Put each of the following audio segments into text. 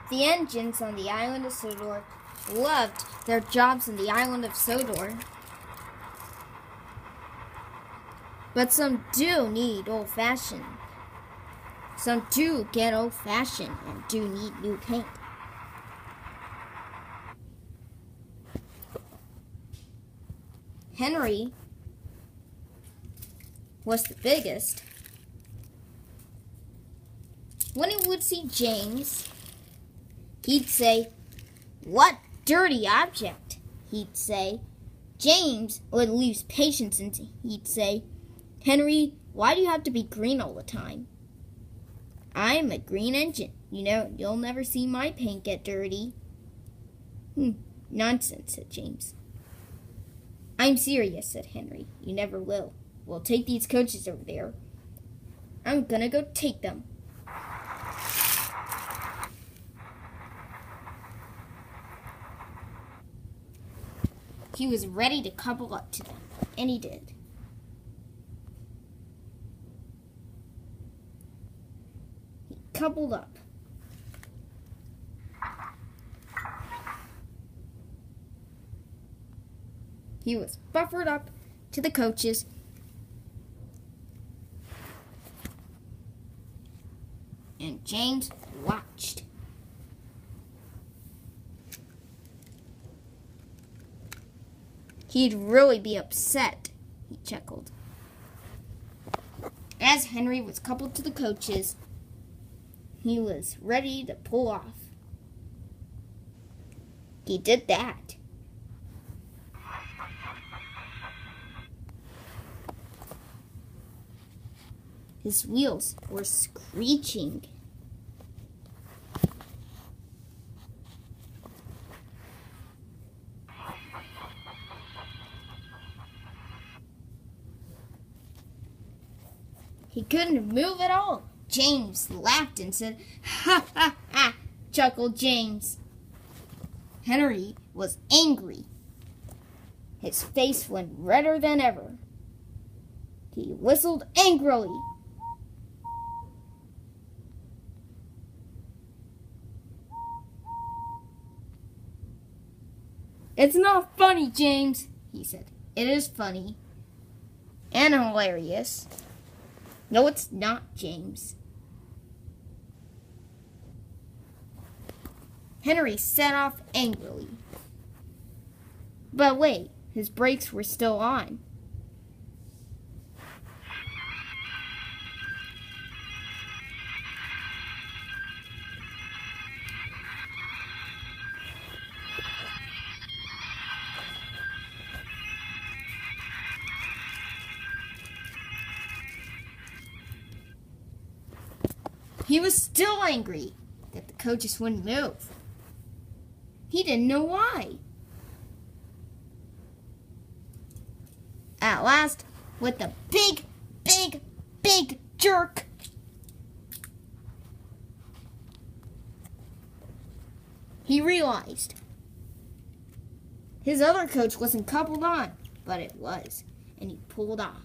The engines on the island of Sodor loved their jobs on the island of Sodor. But some do need old-fashioned. Some do get old-fashioned and do need new paint. Henry was the biggest. When he would see James, he'd say, "What dirty object?" he'd say. James would lose patience and he'd say, "Henry, why do you have to be green all the time?" "I'm a green engine. You know, you'll never see my paint get dirty." "Nonsense," said James. "I'm serious," said Henry. "You never will. We'll take these coaches over there. I'm gonna go take them." He was ready to couple up to them, and he did. He coupled up. He was buffered up to the coaches. And James watched. He'd really be upset, he chuckled. As Henry was coupled to the coaches, he was ready to pull off. He did that. His wheels were screeching. He couldn't move at all. James laughed and said, "Ha, ha, ha," chuckled James. Henry was angry. His face went redder than ever. He whistled angrily. "It's not funny, James," he said. "It is funny and hilarious." "No, it's not, James." Henry set off angrily. But wait, his brakes were still on. He was still angry that the coaches wouldn't move. He didn't know why. At last, with a big, big, big jerk, he realized his other coach wasn't coupled on, but it was, and he pulled off.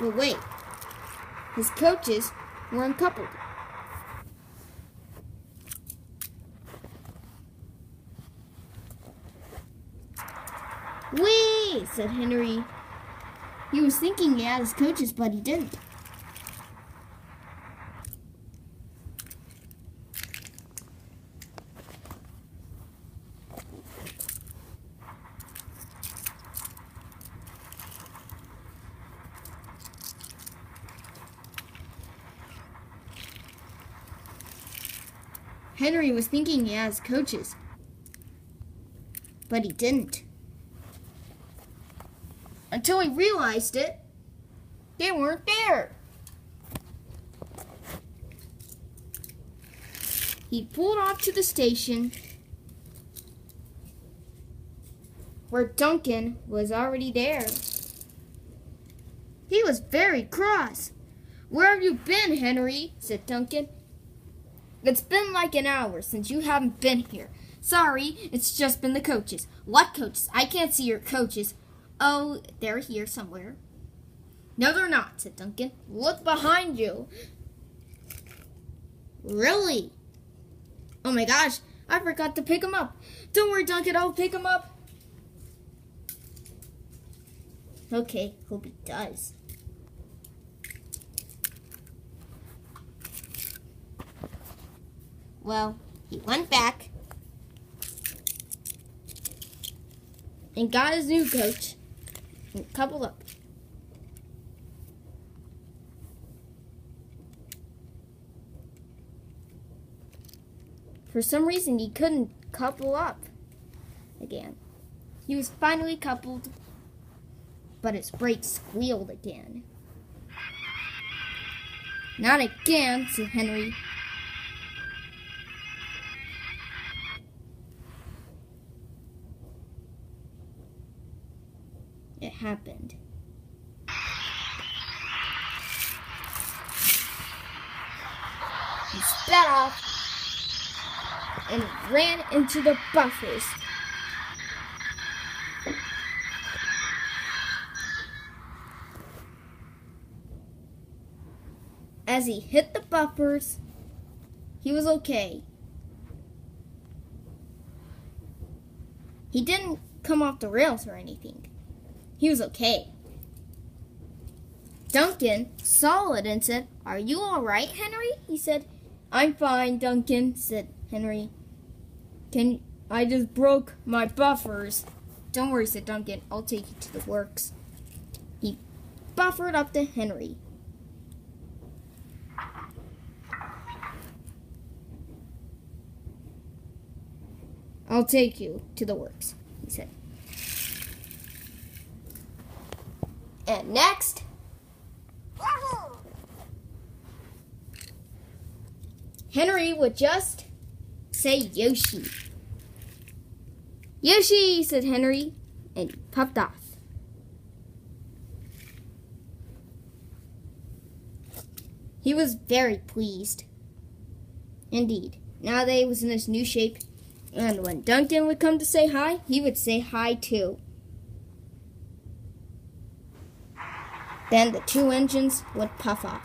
But wait, his coaches were uncoupled. "Whee!" said Henry. He was thinking he had his coaches, but he didn't. Henry was thinking he had his coaches, but he didn't. Until he realized it, they weren't there. He pulled off to the station where Duncan was already there. He was very cross. "Where have you been, Henry?" said Duncan. "It's been like an hour since you haven't been here," Sorry, it's just been the coaches. What coaches? I can't see your coaches. Oh, they're here somewhere. No, they're not, said Duncan. Look behind you. Really? Oh my gosh, I forgot to pick him up. Don't worry, Duncan, I'll pick him up. Okay, hope he does. Well, he went back and got his new coach and coupled up. For some reason, he couldn't couple up again. He was finally coupled, but his brakes squealed again. Not again, said Henry. It happened. He sped off and ran into the buffers. As he hit the buffers, he was okay. He didn't come off the rails or anything. He was okay. Duncan saw it and said, "Are you all right, Henry?" He said. "I'm fine, Duncan," said Henry. I just broke my buffers." "Don't worry," said Duncan. "I'll take you to the works." He buffered up to Henry. "I'll take you to the works," he said. And next, Henry would just say Yoshi. "Yoshi," said Henry, and he puffed off. He was very pleased. Indeed, now that he was in his new shape, and when Duncan would come to say hi, he would say hi too. Then the two engines would puff off.